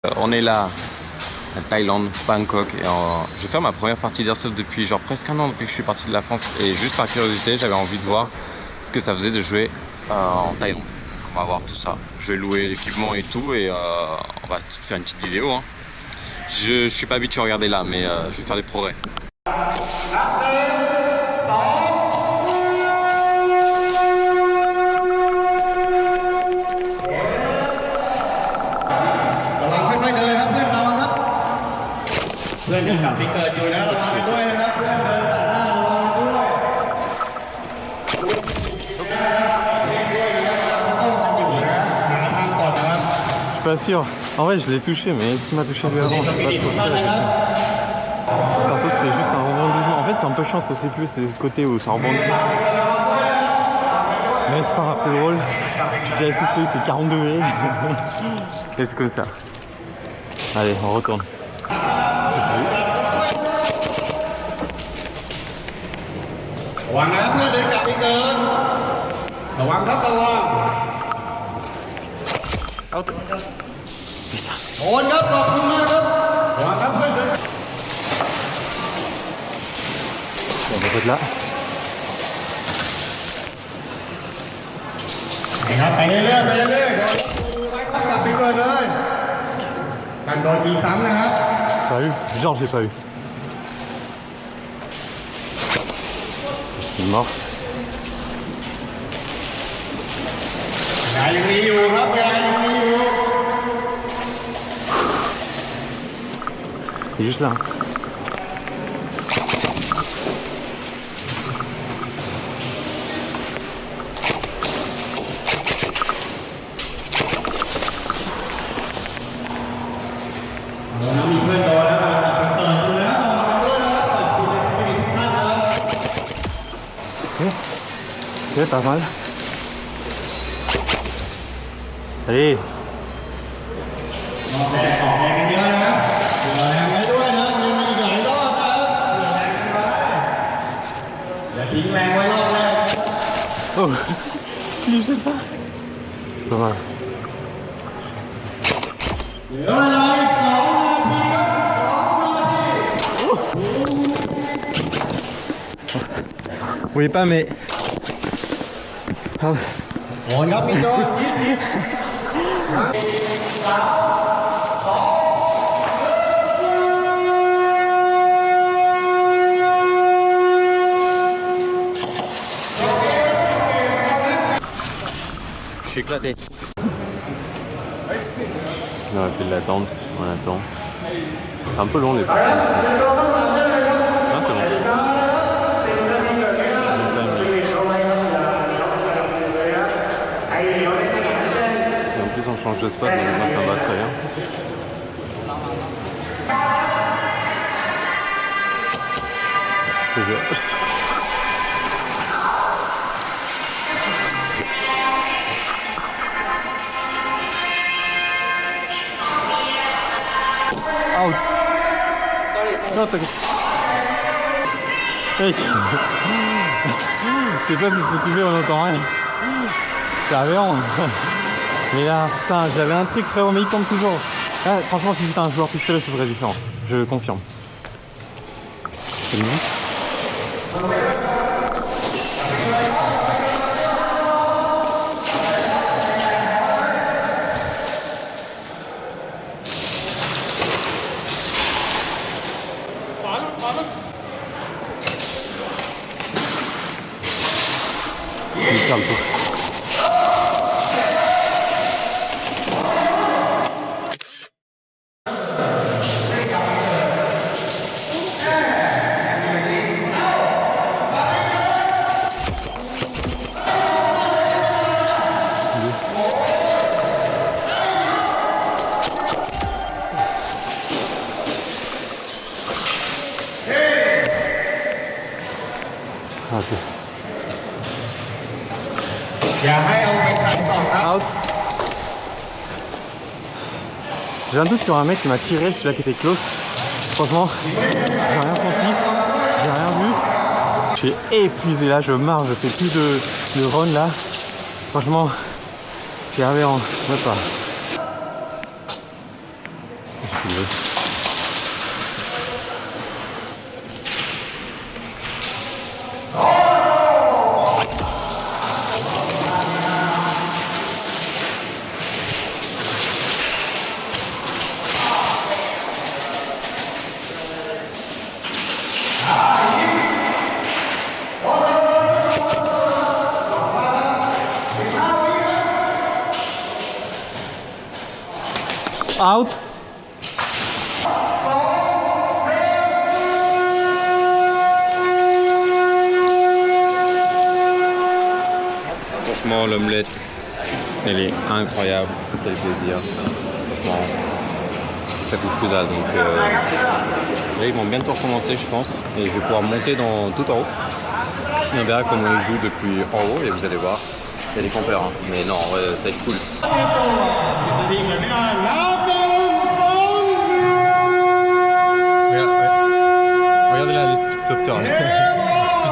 On est là, à Thaïlande, Bangkok, et je vais faire ma première partie d'airsoft depuis genre presque un an depuis que je suis parti de la France. Et juste par curiosité, j'avais envie de voir ce que ça faisait de jouer en Thaïlande. Donc on va voir tout ça. Je vais louer l'équipement et tout, et on va faire une petite vidéo. Hein. Je suis pas habitué à regarder là, mais je vais faire des progrès. Je suis pas sûr. En vrai, je l'ai touché, mais est-ce qu'il m'a touché lui avant? Je sais pas trop la question. Sarto, c'était juste un rebondissement. En fait, c'est un peu chance, je sais plus, c'est le côté où ça rebondit. Mais c'est pas grave, c'est drôle. Tu t'es essoufflé, il fait 40 degrés. Et c'est comme ça. Allez, on retourne. ระวังนะเพื่อนเดินกลับไปเกินระวังครับระวัง Out. โอนครับขอบคุณมากครับระวังครับเพื่อนเดิน On va être là. ไปเรื่อยๆไปเรื่อยๆเดี๋ยวไล่กลับไปเกินเลยกันโดนยิงซ้ำนะครับ Pas eu. Genre, j'ai pas eu. Il est mort. เวลายังมีอยู่ครับเวลายังมีอยู่ Il est juste là. Ok, pas mal. Allez. ทิ้งแรงไว้รอบแรก Oh, je sais pas. Pas mal. เหลือเวลาอีก2 นาทีครับ2 นาที Oui, pas mais. Ah. โอนครับมีโดนยิด Je suis éclaté. On aurait fait de l'attente, on attend. C'est un peu long les parties. Ah, c'est bon. Et en plus on change de spot, donc moi ça va très bien. C'est bien. Out. Non, t'inquiète. Hey. Je sais pas si c'est filmé, on entend rien. C'est aberrant. Mais là, putain, j'avais un truc frérot, mais il tombe toujours. Ah, franchement, si j'étais un joueur pistolet, ce serait différent. Je confirme. C'est bon. Faire le tour. Ok. อย่าให้เอาไปขันต่อครับ Out. J'ai un doute sur un mec qui m'a tiré, celui-là qui était close. Franchement, j'ai rien senti, j'ai rien vu. Je suis épuisé là, je marche, je fais plus de run là. Franchement, c'est aberrant, je sais pas. qu'il veut. Out. Franchement, l'omelette, elle est incroyable. Quel plaisir. Franchement, ça coûte que dalle. Donc, là, ils vont bientôt recommencer, je pense. Et je vais pouvoir monter tout en haut. Et on verra comment ils jouent depuis en haut. Et vous allez voir, il y a des campeurs. Hein. Mais non, en vrai, ça va être cool. Regardez là, les speedsofters.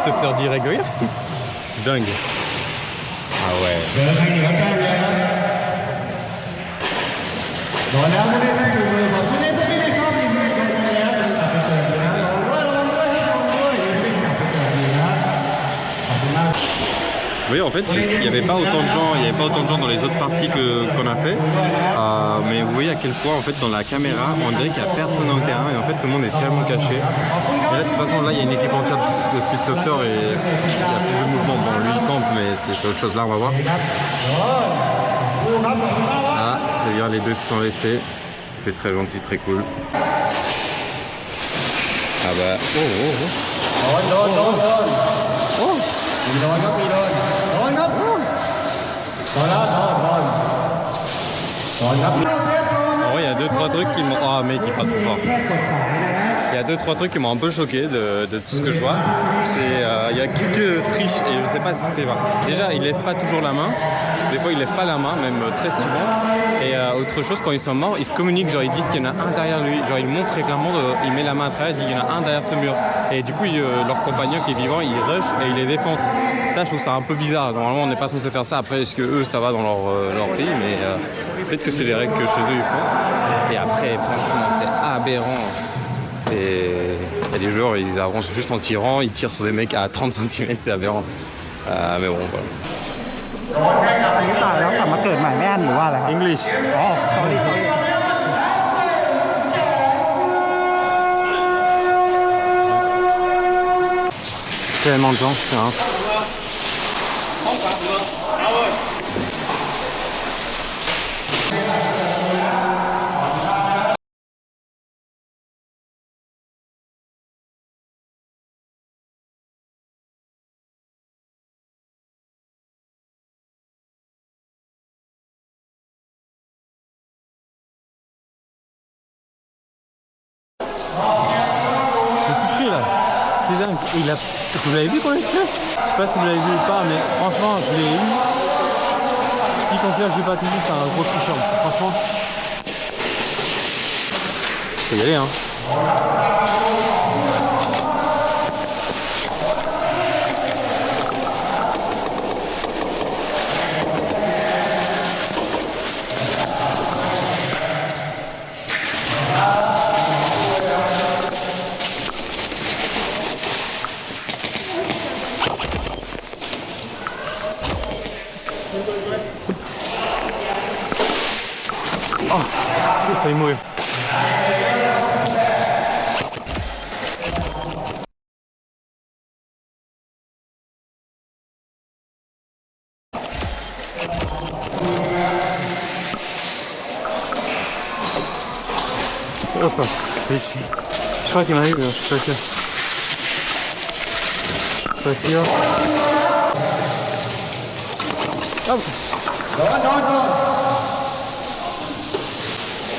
Speedsofters direct, regarde. Dingue. Ah ouais. Vous voyez, en fait, il n'y avait pas autant de gens, dans les autres parties qu'on a fait. Mais vous voyez à quel point, en fait, dans la caméra, on dirait qu'il n'y a personne dans le terrain et en fait, tout le monde est tellement caché. Et là, de toute façon, là, il y a une équipe entière de speedsofters et il y a plus de mouvement. Bon, lui, il campe, mais c'est autre chose là, on va voir. Ah, c'est-à-dire les deux se sont laissés. C'est très gentil, très cool. Ah bah, En vrai, il y a 2-3 trucs qui m'ont... Oh mec, il est pas trop fort. Il y a 2-3 trucs qui m'ont un peu choqué de tout ce que je vois. Il y a quelques triches et je sais pas si c'est vrai. Déjà, il lève pas toujours la main. Des fois, il lève pas la main, même très souvent. Et autre chose, quand ils sont morts, ils se communiquent. Genre, ils disent qu'il y en a un derrière lui. Genre, ils montrent très clairement, il met la main à travers, il dit qu'il y en a un derrière ce mur. Et du coup, leur compagnon qui est vivant, il rush et il les défonce. Ça, je trouve ça un peu bizarre. Normalement, on n'est pas censé faire ça. Après, est-ce que eux, ça va dans leur pays, mais peut-être que c'est les règles que chez eux, ils font. Et après, franchement, c'est aberrant. Il y a des joueurs, ils avancent juste en tirant, ils tirent sur des mecs à 30 cm, c'est aberrant. Mais bon, voilà. English. Oh, sorry. Tellement de gens, hein. C'est dingue. Vous l'avez vu quand il fait ? Je sais pas si vous l'avez vu ou pas, mais franchement, je l'ai eu. Qui considère que je vais pas tout vu, c'est un gros tricheur. Franchement, faut y aller, hein. Oh, j'ai failli mourir. Hop, je crois qu'il m'a eu, je suis pas sûr. Pas sûr. Hop.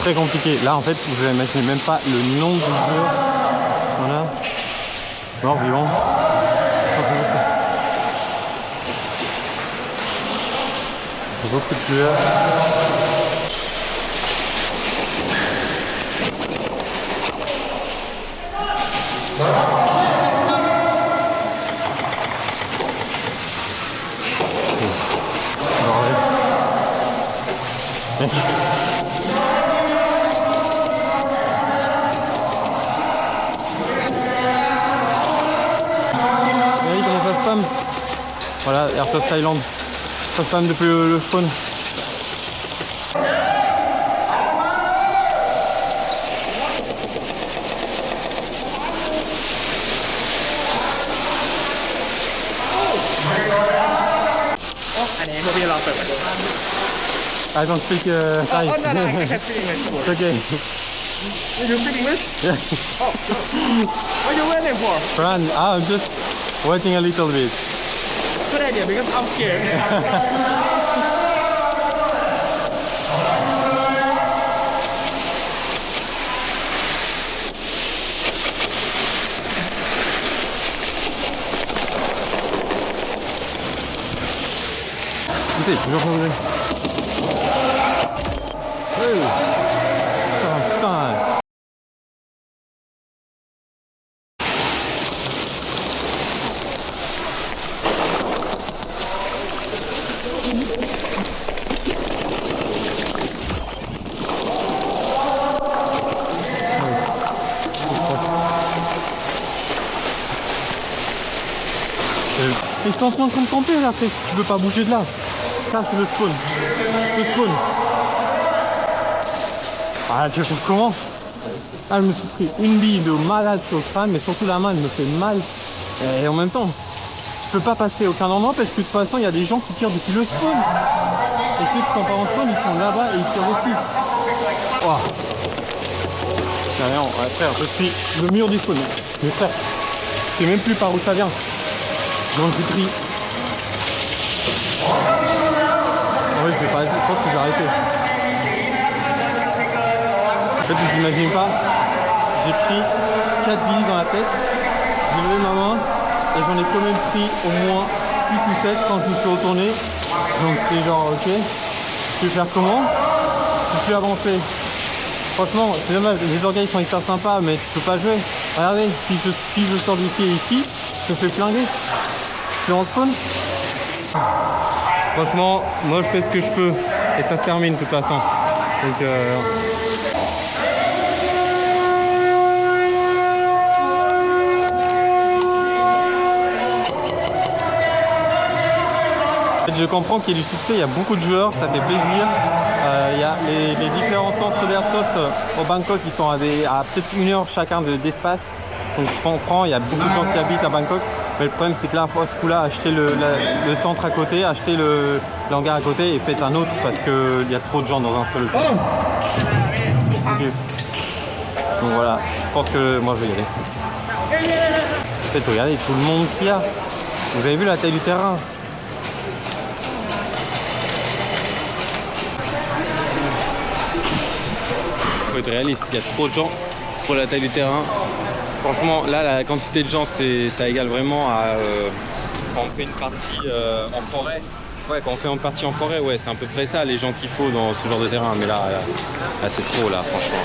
Très compliqué. Là en fait vous n'imaginez même pas le nom du jeu. Voilà. Mort vivant. Beaucoup de tueurs. Voilà, Airsoft Thaïlande. Ça spam depuis le spawn. I don't speak Thai. No, I can speak English. It's okay. You speak English? Yeah. What are you waiting for? Fran, I'm just waiting a little bit. Good idea, because I'm scared. Écoutez, toujours mauvais. Putain. Ils sont en train de camper là, tu peux pas bouger de là. Ça c'est le spawn. Le spawn. Ah tu fais comment? Ah je me suis pris une bille de malade sur le crâne, mais surtout la main elle me fait mal. Et en même temps, je peux pas passer à aucun endroit parce que de toute façon il y a des gens qui tirent depuis le spawn. Et ceux qui sont pas en spawn, ils sont là-bas et ils tirent aussi. Oh. Ouais, frère, je suis le mur du spawn. Mais frère, je sais même plus par où ça vient. Donc j'ai pris. Oui, je pense que j'ai arrêté. En fait, vous imaginez pas, j'ai pris 4 billes dans la tête, j'ai levé ma main et j'en ai quand même pris au moins 6 ou 7 quand je me suis retourné. Donc c'est genre ok, je vais faire comment? Je suis avancé. Franchement, c'est dommage, les organes sont hyper sympas, mais je peux pas jouer. Regardez, si je sors d'ici et ici, je me fais flinguer. Je suis en spawn. Franchement, moi je fais ce que je peux et ça se termine de toute façon. Donc je comprends qu'il y ait du succès, il y a beaucoup de joueurs, ça fait plaisir. Il y a les différents centres d'airsoft au Bangkok, ils sont à peut-être 1 heure chacun d'espace. Donc je comprends, il y a beaucoup de gens qui habitent à Bangkok. Mais le problème c'est que là, à ce coup-là, achetez le centre à côté, achetez le hangar à côté et faites un autre parce qu'il y a trop de gens dans un seul lieu. Okay. Donc voilà, je pense que moi je vais y aller. En fait, regardez tout le monde qu'il y a. Vous avez vu la taille du terrain? Faut être réaliste, il y a trop de gens pour la taille du terrain. Franchement, là, la quantité de gens, ça égale vraiment à quand on fait une partie en forêt. Ouais, quand on fait une partie en forêt, ouais, c'est à peu près ça les gens qu'il faut dans ce genre de terrain. Mais là c'est trop, là, franchement.